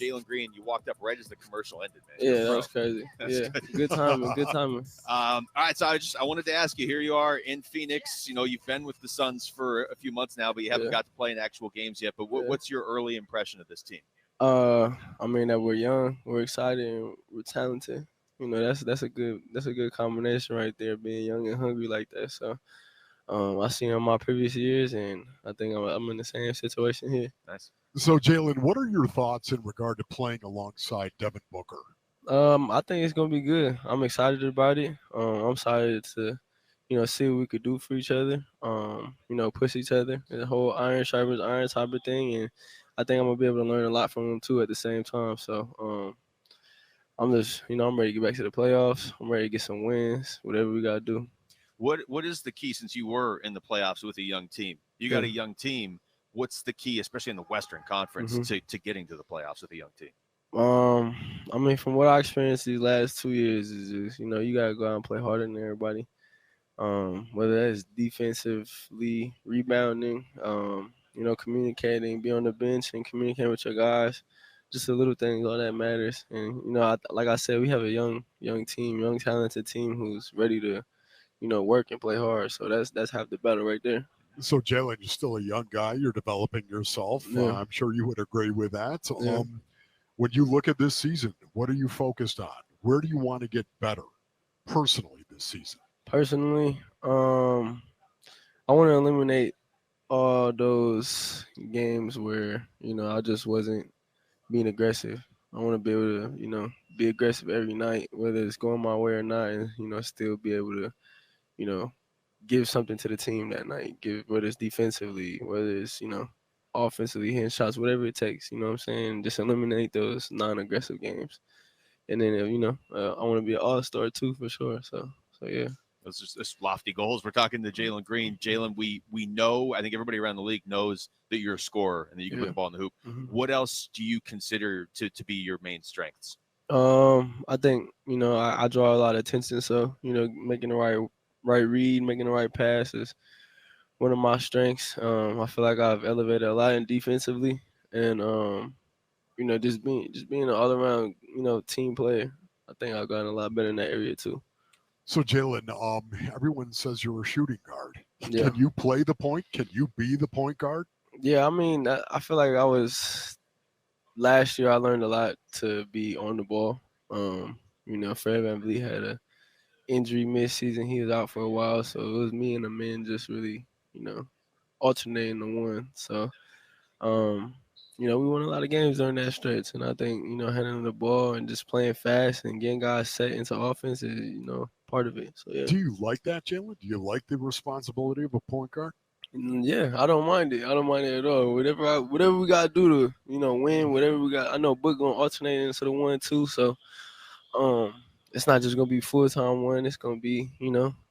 Jalen Green, you walked up right as the commercial ended, man. Yeah, that was crazy. That's yeah, good. good timing. Good timing. All right, so I wanted to ask you. Here you are in Phoenix. You know, you've been with the Suns for a few months now, but you haven't got to play in actual games yet. But what's your early impression of this team? I mean that we're young, we're excited, and we're talented. You know, that's a good combination right there, being young and hungry like that. So, I seen in my previous years, and I think I'm in the same situation here. Nice. So, Jaylen, what are your thoughts in regard to playing alongside Devin Booker? I think it's gonna be good. I'm excited about it. I'm excited to, see what we could do for each other. Push each other. The whole iron sharpens iron type of thing, and I think I'm gonna be able to learn a lot from them too at the same time. So, I'm just, I'm ready to get back to the playoffs. I'm ready to get some wins, whatever we gotta do. What is the key, since you were in the playoffs with a young team? You got a young team. What's the key, especially in the Western Conference, to getting to the playoffs with a young team? I mean, from what I experienced these last 2 years is just, you gotta go out and play harder than everybody. Whether that's defensively, rebounding, communicating, be on the bench and communicating with your guys. Just the little things, all that matters. And like I said, we have a young team, young talented team who's ready to, work and play hard. So that's half the battle right there. So, Jaylen, you're still a young guy. You're developing yourself. Yeah. I'm sure you would agree with that. Yeah. When you look at this season, what are you focused on? Where do you want to get better personally this season? Personally, I want to eliminate all those games where, I just wasn't being aggressive. I want to be able to, be aggressive every night, whether it's going my way or not, and, still be able to, give something to the team that night. Whether it's defensively, whether it's, offensively hitting shots, whatever it takes, you know what I'm saying? Just eliminate those non-aggressive games. And then, I want to be an all-star too, for sure. So yeah. Those are just lofty goals. We're talking to Jalen Green. Jalen, we know, I think everybody around the league knows that you're a scorer and that you can put the ball in the hoop. What else do you consider to be your main strengths? I think, I draw a lot of attention. So, making the right read, making the right pass is one of my strengths. I feel like I've elevated a lot in defensively, and just being an all around, team player. I think I've gotten a lot better in that area too. So, Jaylen, everyone says you're a shooting guard. Yeah. Can you play the point? Can you be the point guard? Yeah, I mean, I feel like last year I learned a lot to be on the ball. Fred VanVleet had a injury mid-season. He was out for a while, so it was me and the men just really, alternating the one. So, we won a lot of games during that stretch, and I think, handling the ball and just playing fast and getting guys set into offense is, part of it. So, yeah. Do you like that, Jaylen? Do you like the responsibility of a point guard? Yeah, I don't mind it. I don't mind it at all. Whatever we gotta do to, win. Whatever we got. I know Book gonna alternate into the 1-2. So, it's not just gonna be full time one. It's gonna be,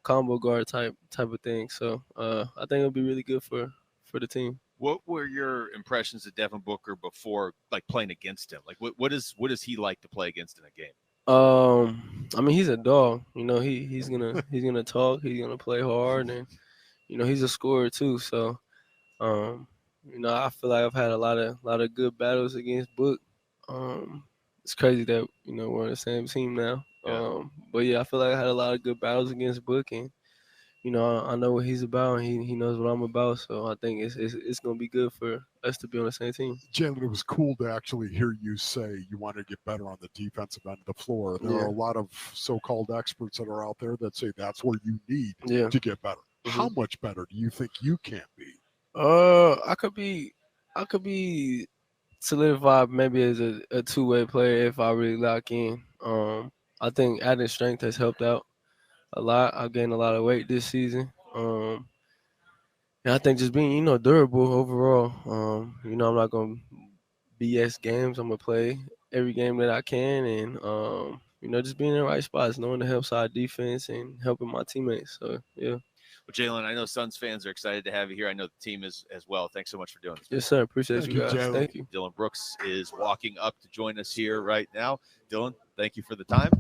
combo guard type of thing. So, I think it'll be really good for the team. What were your impressions of Devin Booker before, like, playing against him? Like, what is he like to play against in a game? I mean, he's a dog. He's gonna talk. He's gonna play hard, and he's a scorer too. So, I feel like I've had a lot of good battles against Book. It's crazy that we're on the same team now. Yeah. But yeah, I feel like I had a lot of good battles against Book, and I know what he's about, and he knows what I'm about. So I think it's gonna be good for us to be on the same team. Jaylen, it was cool to actually hear you say you want to get better on the defensive end of the floor. There are a lot of so-called experts that are out there that say that's where you need to get better. How much better do you think you can be? I could be solidified maybe as a two-way player if I really lock in. I think adding strength has helped out a lot. I've gained a lot of weight this season. And I think just being, durable overall. I'm not gonna BS games. I'm gonna play every game that I can, and just being in the right spots, knowing the help side defense and helping my teammates. So yeah. Well, Jaylen, I know Suns fans are excited to have you here. I know the team is as well. Thanks so much for doing this. Yes, sir. Appreciate Thank you you, guys. Jaylen. Thank you. Dillon Brooks is walking up to join us here right now. Dillon, thank you for the time.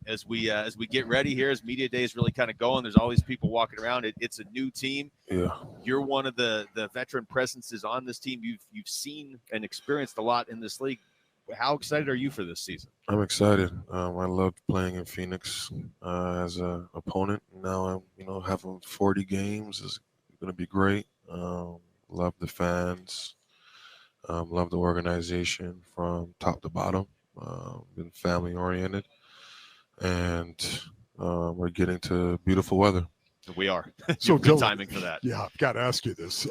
As we get ready here, as media day is really kind of going, there's all these people walking around. It's a new team. Yeah. You're one of the veteran presences on this team. You've seen and experienced a lot in this league. How excited are you for this season? I'm excited. I loved playing in Phoenix as an opponent. Now I'm, having 40 games is going to be great. Love the fans. Love the organization from top to bottom. Been family oriented, and we're getting to beautiful weather. We are. So good timing for that. Yeah, I've got to ask you this.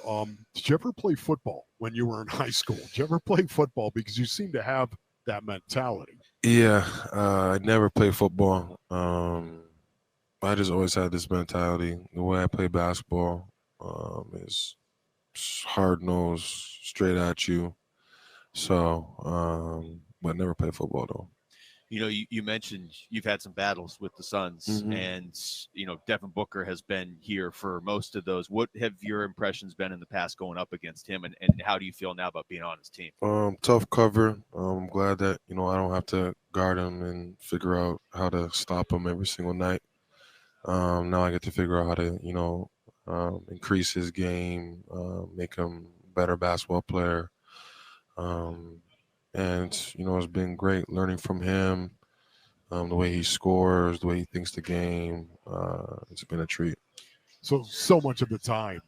Did you ever play football when you were in high school? Did you ever play football? Because you seem to have that mentality. Yeah, I never played football. I just always had this mentality. The way I play basketball is hard nosed, straight at you. So, but never played football though. You mentioned you've had some battles with the Suns, and Devin Booker has been here for most of those. What have your impressions been in the past going up against him, and how do you feel now about being on his team? Tough cover. I'm glad that I don't have to guard him and figure out how to stop him every single night. Now I get to figure out how to increase his game, make him a better basketball player. And it's been great learning from him, the way he scores, the way he thinks the game. It's been a treat. So much of the time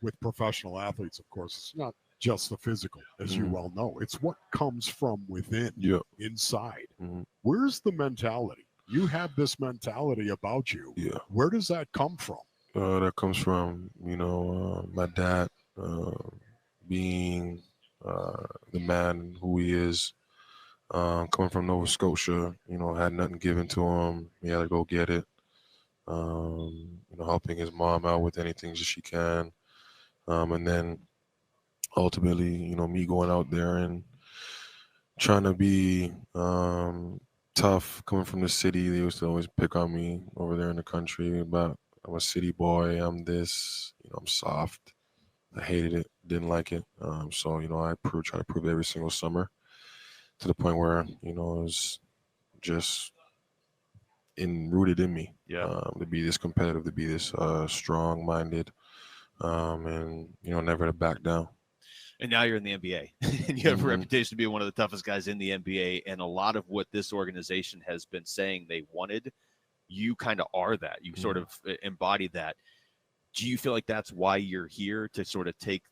with professional athletes, of course, it's not just the physical, as you well know. It's what comes from within, inside. Where's the mentality? You have this mentality about you. Yeah. Where does that come from? That comes from, my dad being the man who he is, coming from Nova Scotia, had nothing given to him. He had to go get it. Helping his mom out with anything that she can. And then ultimately, me going out there and trying to be tough, coming from the city. They used to always pick on me over there in the country about I'm a city boy, I'm this, I'm soft. I hated it, didn't like it. So, I try to prove every single summer to the point where, it was just rooted in me. To be this competitive, to be this strong-minded, and, never to back down. And now you're in the NBA, and you have a reputation to be one of the toughest guys in the NBA. And a lot of what this organization has been saying they wanted, you kind of are that. You sort of embody that. Do you feel like that's why you're here, to sort of take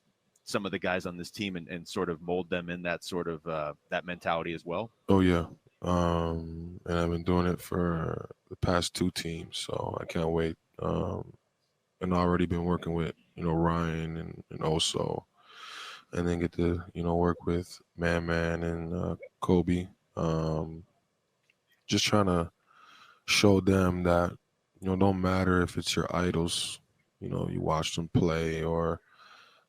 some of the guys on this team and sort of mold them in that sort of that mentality as well? Oh, yeah. And I've been doing it for the past 2 teams, so I can't wait. And I've already been working with, Ryan and also, and then get to, work with Man and Kobe. Just trying to show them that, don't matter if it's your idols, you watch them play, or,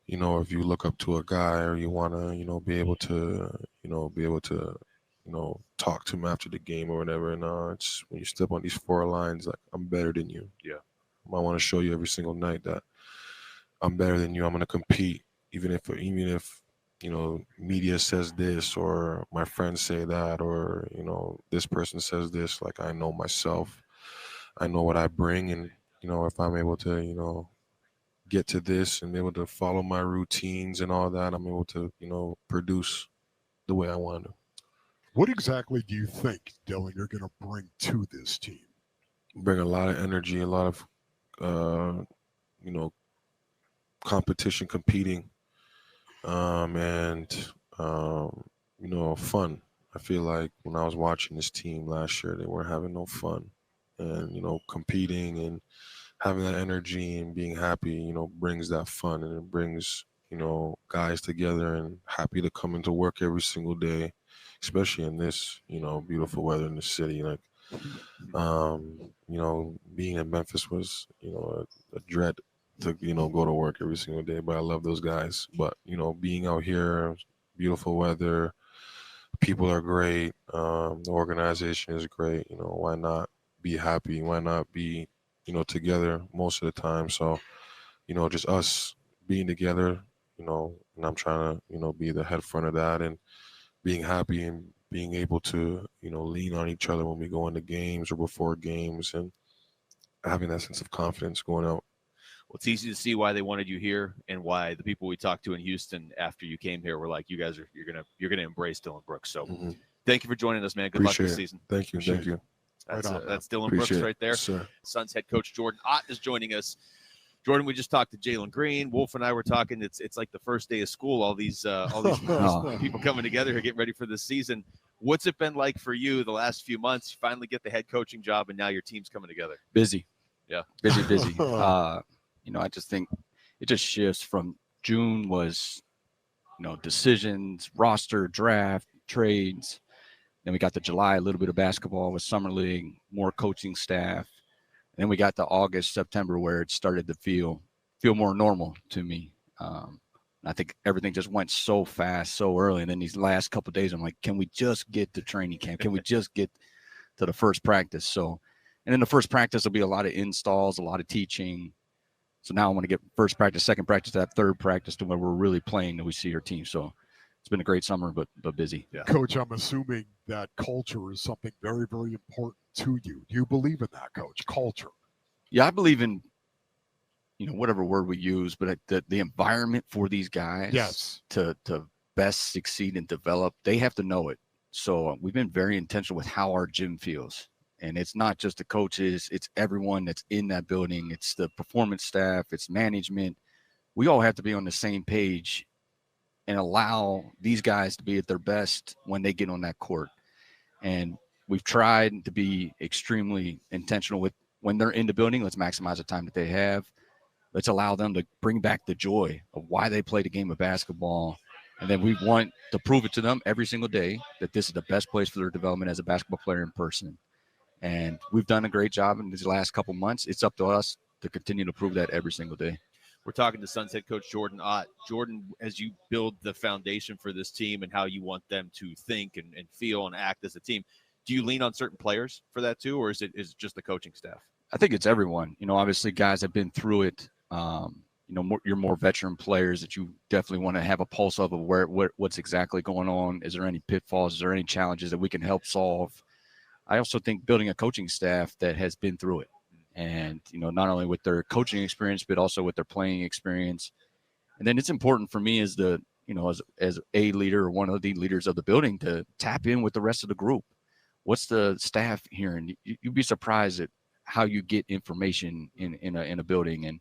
if you look up to a guy, or you want to, be able to, talk to him after the game or whatever. And it's when you step on these 4 lines, like, I'm better than you. Yeah. I want to show you every single night that I'm better than you. I'm going to compete, even if media says this, or my friends say that, or this person says this. Like, I know myself, I know what I bring, and if I'm able to get to this and be able to follow my routines and all that, I'm able to produce the way I want to. What exactly do you think, Dillon, you're going to bring to this team? Bring a lot of energy, a lot of competition, competing, and fun. I feel like when I was watching this team last year, they weren't having no fun, and competing and having that energy and being happy, brings that fun, and it brings guys together and happy to come into work every single day, especially in this beautiful weather in the city. Like, being in Memphis was a dread to go to work every single day, but I love those guys. But being out here, beautiful weather, people are great, the organization is great. Why not be happy? Why not be together most of the time? So just us being together, and I'm trying to be the head front of that, and being happy and being able to lean on each other when we go into games or before games, and having that sense of confidence going out. Well, it's easy to see why they wanted you here and why the people we talked to in Houston after you came here were like, you guys you're gonna embrace Dillon Brooks. So thank you for joining us, man. Good luck this season. Thank you. Thank you. That's Dillon Brooks right there. Sir. Suns head coach Jordan Ott is joining us. Jordan, we just talked to Jalen Green. Wolf and I were talking. It's like the first day of school. All these people coming together to get ready for this season. What's it been like for you the last few months? You finally get the head coaching job, and now your team's coming together. Busy. Yeah. Busy. I just think it just shifts from June was, decisions, roster, draft, trades. Then we got to July, a little bit of basketball with summer league, more coaching staff. And then we got to August, September, where it started to feel more normal to me. I think everything just went so fast, so early. And then these last couple of days, I'm like, can we just get to training camp? Can we just get to the first practice? So, and in the first practice, there'll be a lot of installs, a lot of teaching. So now I want to get first practice, second practice, that third practice to where we're really playing and we see our team. So it's been a great summer, but busy. Yeah. Coach, I'm assuming that culture is something very, very important to you. Do you believe in that, Coach? Culture? Yeah, I believe in, whatever word we use, but the environment for these guys to best succeed and develop, they have to know it. So we've been very intentional with how our gym feels. And it's not just the coaches, it's everyone that's in that building. It's the performance staff, it's management. We all have to be on the same page and allow these guys to be at their best when they get on that court. And we've tried to be extremely intentional with when they're in the building, let's maximize the time that they have. Let's allow them to bring back the joy of why they play the game of basketball. And then we want to prove it to them every single day that this is the best place for their development as a basketball player in person. And we've done a great job in these last couple months. It's up to us to continue to prove that every single day. We're talking to Suns head coach Jordan Ott. Jordan, as you build the foundation for this team and how you want them to think and feel and act as a team, do you lean on certain players for that too, or is it just the coaching staff? I think it's everyone. Obviously guys have been through it. Your more veteran players that you definitely want to have a pulse of what's exactly going on. Is there any pitfalls? Is there any challenges that we can help solve? I also think building a coaching staff that has been through it, and not only with their coaching experience but also with their playing experience. And then it's important for me as as a leader or one of the leaders of the building to tap in with the rest of the group. What's the staff hearing? You'd be surprised at how you get information in a building. And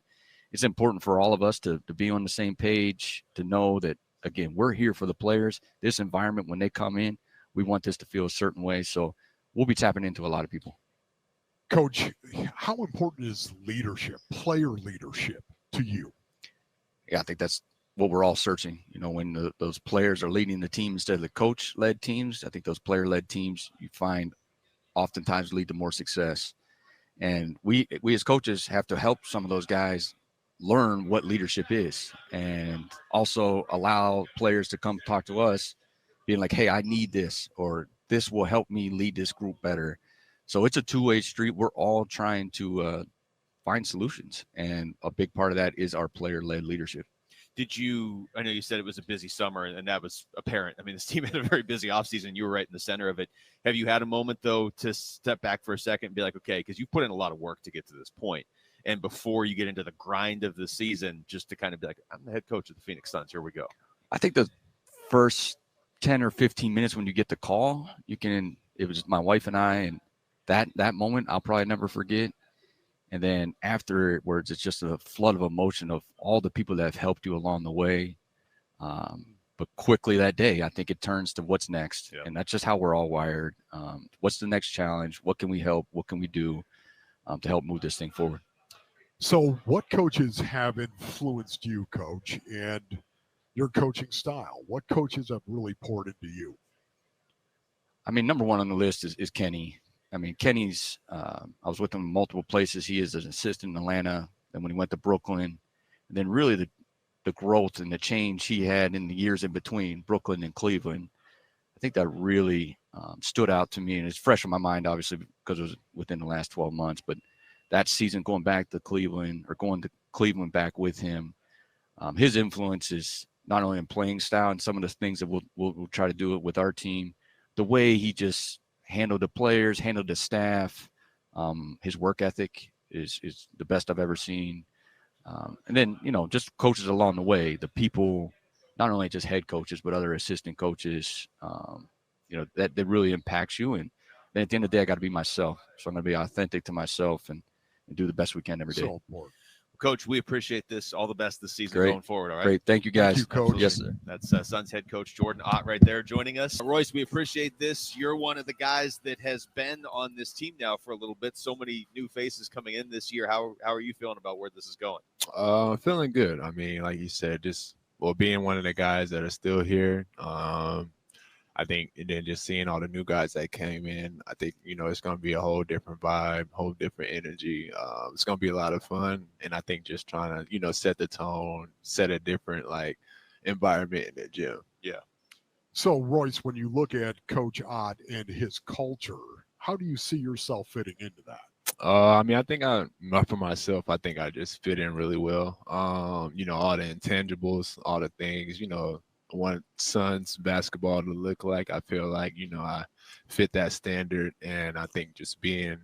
it's important for all of us to be on the same page, to know that, again, we're here for the players. This environment, when they come in, we want this to feel a certain way. So we'll be tapping into a lot of people. Coach, how important is leadership, player leadership to you? Yeah, I think that's what we're all searching. When those players are leading the team instead of the coach-led teams, I think those player-led teams you find oftentimes lead to more success. And we as coaches have to help some of those guys learn what leadership is, and also allow players to come talk to us being like, hey, I need this, or this will help me lead this group better. So it's a two-way street. We're all trying to find solutions, and a big part of that is our player-led leadership. I know you said it was a busy summer, and that was apparent. I mean, this team had a very busy offseason. You were right in the center of it. Have you had a moment, though, to step back for a second and be like, okay, because you've put in a lot of work to get to this point, and before you get into the grind of the season, just to kind of be like, I'm the head coach of the Phoenix Suns. Here we go. I think the first 10 or 15 minutes when you get the call, it was my wife and I, and that moment I'll probably never forget. And then afterwards, it's just a flood of emotion of all the people that have helped you along the way. But quickly that day, I think it turns to what's next. Yep. And that's just how we're all wired. What's the next challenge? What can we help? What can we do to help move this thing forward? So what coaches have influenced you, Coach, and your coaching style? What coaches have really poured into you? I mean, number one on the list is Kenny. I mean, Kenny's, I was with him in multiple places. He is an assistant in Atlanta. Then when he went to Brooklyn, and then really the growth and the change he had in the years in between Brooklyn and Cleveland, I think that really stood out to me. And it's fresh in my mind, obviously, because it was within the last 12 months. But that season going to Cleveland back with him, his influence is not only in playing style and some of the things that we'll try to do it with our team, the way he just handled the players, handled the staff. His work ethic is the best I've ever seen. And then, just coaches along the way, the people, not only just head coaches, but other assistant coaches, that really impacts you. And then at the end of the day, I got to be myself. So I'm going to be authentic to myself and do the best we can every day. So important. Coach, we appreciate this. All the best this season going forward. All right. Great. Thank you, guys. Thank you, Coach. Yes, sir. That's Suns head coach Jordan Ott right there joining us. Royce, we appreciate this. You're one of the guys that has been on this team now for a little bit. So many new faces coming in this year. How are you feeling about where this is going? Feeling good. I mean, like you said, being one of the guys that are still here. I think, and then just seeing all the new guys that came in, I think, it's going to be a whole different vibe, whole different energy. It's going to be a lot of fun. And I think just trying to, set the tone, set a different, environment in the gym. Yeah. So, Royce, when you look at Coach Ott and his culture, how do you see yourself fitting into that? I mean, I think for myself, I think I just fit in really well. All the intangibles, all the things, want Suns basketball to look like. I feel like, I fit that standard. And I think just being,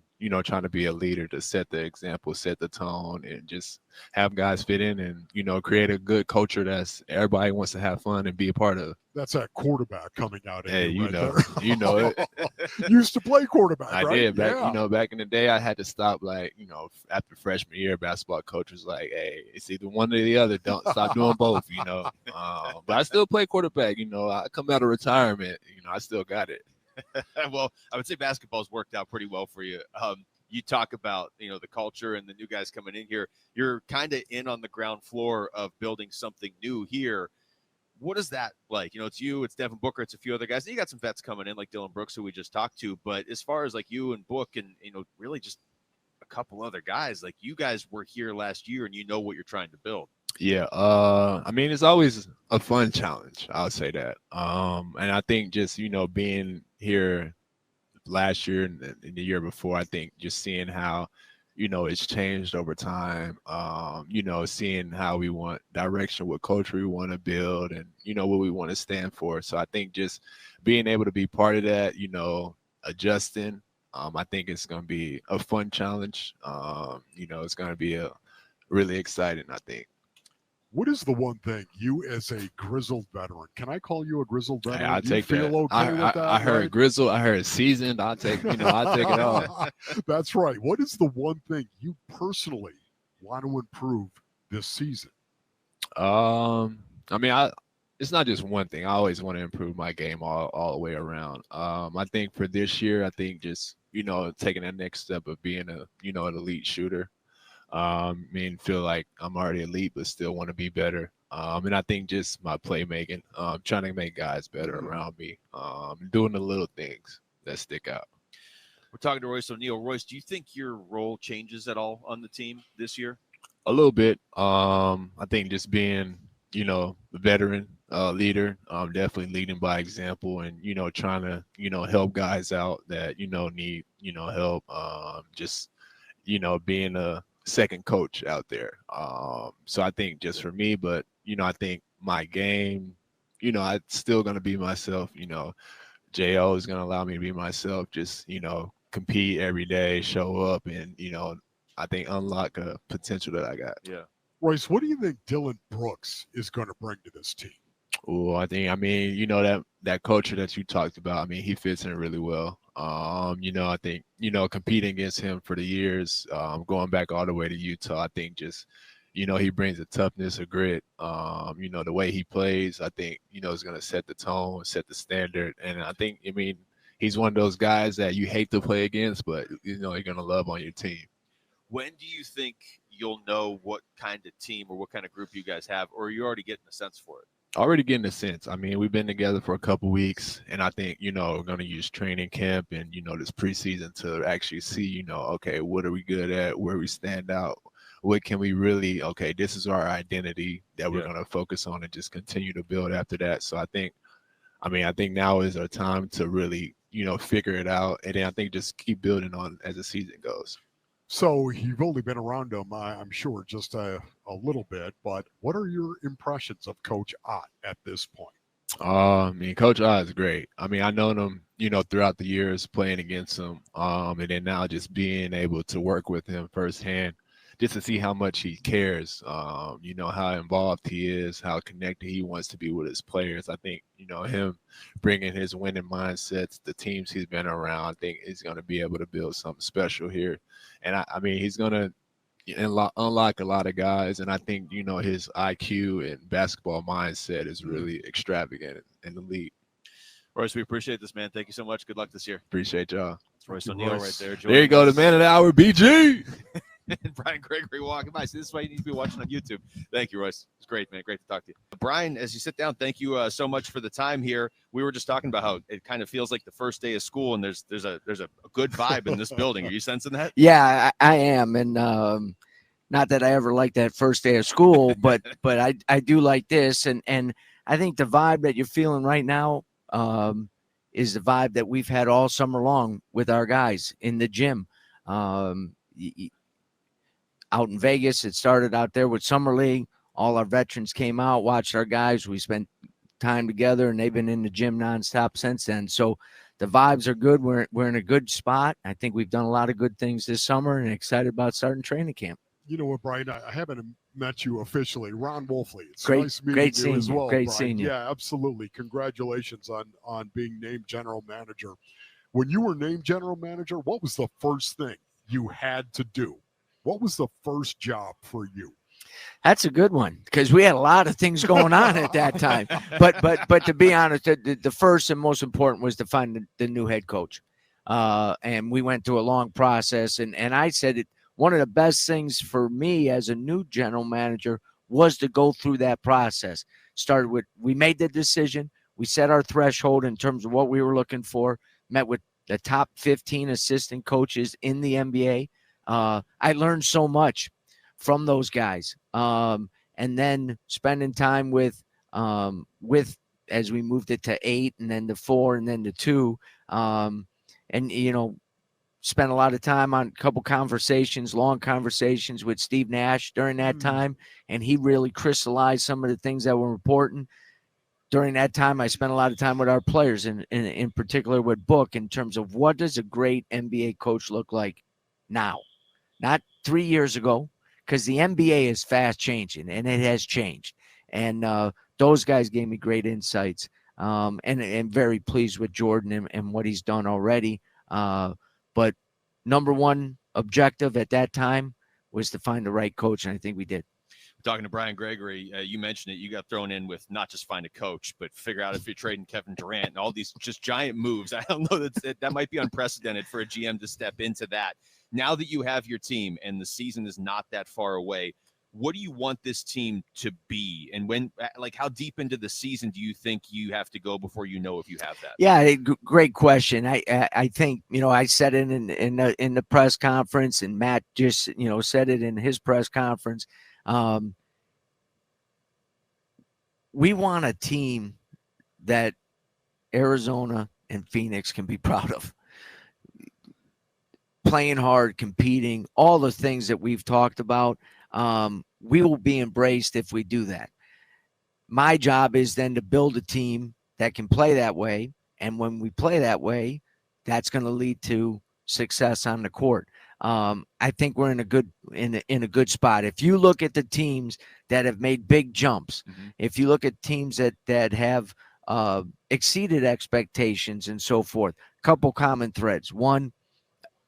trying to be a leader to set the example, set the tone, and just have guys fit in and, create a good culture that's everybody wants to have fun and be a part of. That's that quarterback coming out. Hey, you know it. Used to play quarterback, I right? did. Back in the day, I had to stop, after freshman year, basketball coach was like, hey, it's either one or the other. Don't stop doing both, But I still play quarterback, I come out of retirement, I still got it. Well, I would say basketball's worked out pretty well for you. You talk about, the culture and the new guys coming in here. You're kind of in on the ground floor of building something new here. What is that like? It's you, it's Devin Booker, it's a few other guys. And you got some vets coming in like Dillion Brooks, who we just talked to. But as far as you and Book and, really just a couple other guys, you guys were here last year and what you're trying to build. Yeah. I mean, it's always a fun challenge. I'll say that. And I think just, being here last year and the year before, I think just seeing how, it's changed over time, seeing how we want direction, what culture we want to build and, what we want to stand for. So I think just being able to be part of that, adjusting, I think it's going to be a fun challenge. It's going to be really exciting, I think. What is the one thing you, as a grizzled veteran, can I call you a grizzled veteran? Hey, I'll take that. Okay with that? I heard right? Grizzled. I heard seasoned. I'll take it all. That's right. What is the one thing you personally want to improve this season? I mean, it's not just one thing. I always want to improve my game all the way around. I think for this year, I think just, taking that next step of being an elite shooter. Feel like I'm already elite, but still want to be better. And I think just my playmaking, trying to make guys better around me, doing the little things that stick out. We're talking to Royce O'Neal. Royce, do you think your role changes at all on the team this year? A little bit. I think just being, the veteran leader, definitely leading by example and, trying to, help guys out that, need, help, just, being a second coach out there. So I think just for me, but, I think my game, I'm still going to be myself, J.O. is going to allow me to be myself, just, compete every day, show up and, I think unlock a potential that I got. Yeah. Royce, what do you think Dillon Brooks is going to bring to this team? Oh, I think, that culture that you talked about, he fits in really well. I think, competing against him for the years, going back all the way to Utah, I think just, he brings a toughness, a grit, the way he plays, I think, is going to set the tone, set the standard. And I think, he's one of those guys that you hate to play against, but, you're going to love on your team. When do you think you'll know what kind of team or what kind of group you guys have, or are you already getting a sense for it? Already getting a sense. We've been together for a couple weeks, and I think, we're going to use training camp and, this preseason to actually see, okay, what are we good at, where we stand out, what can we really, okay, this is our identity that we're going to focus on and just continue to build after that. So I think now is our time to really, figure it out, and then I think just keep building on as the season goes. So you've only been around him, I'm sure, just a little bit, but what are your impressions of Coach Ott at this point? Coach Ott is great. I've known him, throughout the years playing against him, and then now just being able to work with him firsthand, just to see how much he cares, you know, how involved he is, how connected he wants to be with his players. I think, you know, him bringing his winning mindsets, the teams he's been around, I think he's going to be able to build something special here. And I mean, he's going to unlock a lot of guys. And I think, you know, his IQ and basketball mindset is really extravagant in the league. Royce, we appreciate this, man. Thank you so much. Good luck this year. Appreciate y'all. It's Royce O'Neal right there. There you go, the man of the hour, BG. And Brian Gregory walking by. So this is why you need to be watching on YouTube. Thank you, Royce. It's great, man. Great to talk to you. Brian, as you sit down, thank you so much for the time here. We were just talking about how it kind of feels like the first day of school, and there's a good vibe in this building. Are you sensing that? Yeah, I am. And not that I ever liked that first day of school, but I do like this. And I think the vibe that you're feeling right now is the vibe that we've had all summer long with our guys in the gym. Out in Vegas, it started out there with Summer League. All our veterans came out, watched our guys. We spent time together, and they've been in the gym nonstop since then. So the vibes are good. We're in a good spot. I think we've done a lot of good things this summer and excited about starting training camp. You know what, Brian? I haven't met you officially. Ron Wolfley. It's great, nice meeting you as well, great Brian. seeing you. Yeah, absolutely. Congratulations on being named general manager. When you were named general manager, what was the first thing you had to do? What was the first job for you? That's a good one because we had a lot of things going on at that time. But to be honest, the first and most important was to find the new head coach. And we went through a long process. And I said it. One of the best things for me as a new general manager was to go through that process. Started with, we made the decision. We set our threshold in terms of what we were looking for, met with the top 15 assistant coaches in the NBA. I learned so much from those guys. And then spending time with as we moved it to 8 and then to 4 and then to 2. And, you know, spent a lot of time on a couple conversations, long conversations with Steve Nash during that time. And he really crystallized some of the things that were important. During that time, I spent a lot of time with our players, in particular with Book, in terms of what does a great NBA coach look like now? Not 3 years ago, because the NBA is fast changing, and it has changed. And those guys gave me great insights, and very pleased with Jordan and what he's done already. But number one objective at that time was to find the right coach, and I think we did. Talking to Brian Gregory, you mentioned it. You got thrown in with not just find a coach, but figure out if you're trading Kevin Durant and all these just giant moves. I don't know that might be unprecedented for a GM to step into that. Now that you have your team and the season is not that far away, what do you want this team to be? And when, like, how deep into the season do you think you have to go before you know if you have that? Yeah, great question. I think, you know, I said it in the press conference, and Matt just, you know, said it in his press conference. We want a team that Arizona and Phoenix can be proud of. Playing hard, competing, all the things that we've talked about. We will be embraced if we do that. My job is then to build a team that can play that way. And when we play that way, that's going to lead to success on the court. I think we're in a good spot. If you look at the teams that have made big jumps, if you look at teams that have exceeded expectations and so forth, couple common threads. One,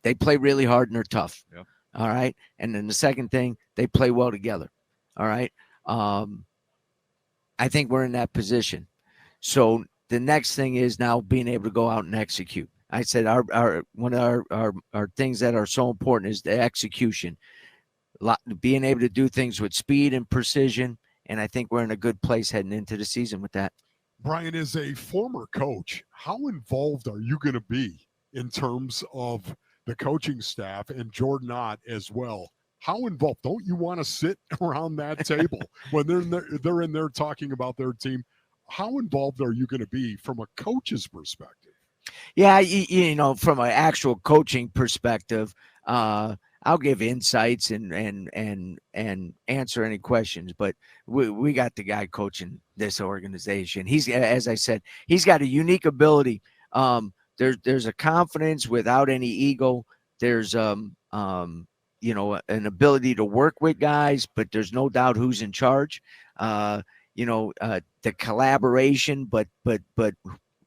they play really hard and they're tough. Yep. All right. And then the second thing, they play well together. All right. I think we're in that position. So the next thing is now being able to go out and execute. I said one of our things that are so important is the execution. Being able to do things with speed and precision. And I think we're in a good place heading into the season with that. Brian, as a former coach, how involved are you going to be in terms of the coaching staff and Jordan Ott as well? How involved? Don't you want to sit around that table when they're in there talking about their team? How involved are you going to be from a coach's perspective? Yeah, you know, from an actual coaching perspective, I'll give insights and answer any questions. But we got the guy coaching this organization. He's, as I said, he's got a unique ability. There's a confidence without any ego. There's an ability to work with guys, but there's no doubt who's in charge. The collaboration, but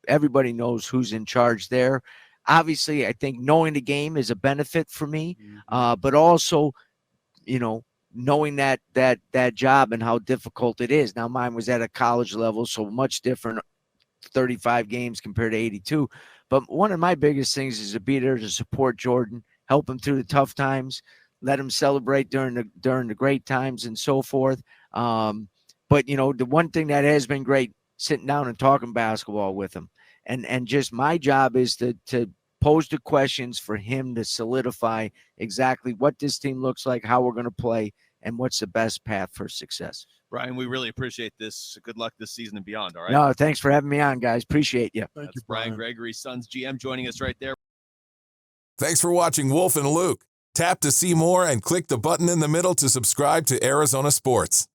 everybody knows who's in charge there. Obviously, I think knowing the game is a benefit for me, but also, knowing that job and how difficult it is. Now, mine was at a college level, so much different, 35 games compared to 82. But one of my biggest things is to be there to support Jordan, help him through the tough times, let him celebrate during the great times and so forth. But the one thing that has been great, sitting down and talking basketball with him, and just my job is to pose the questions for him to solidify exactly what this team looks like, how we're going to play, and what's the best path for success. Brian, we really appreciate this. Good luck this season and beyond. All right. No, thanks for having me on, guys. Appreciate you. Thank you, Brian Gregory, Suns GM, joining us right there. Thanks for watching Wolf and Luke. Tap to see more and click the button in the middle to subscribe to Arizona Sports.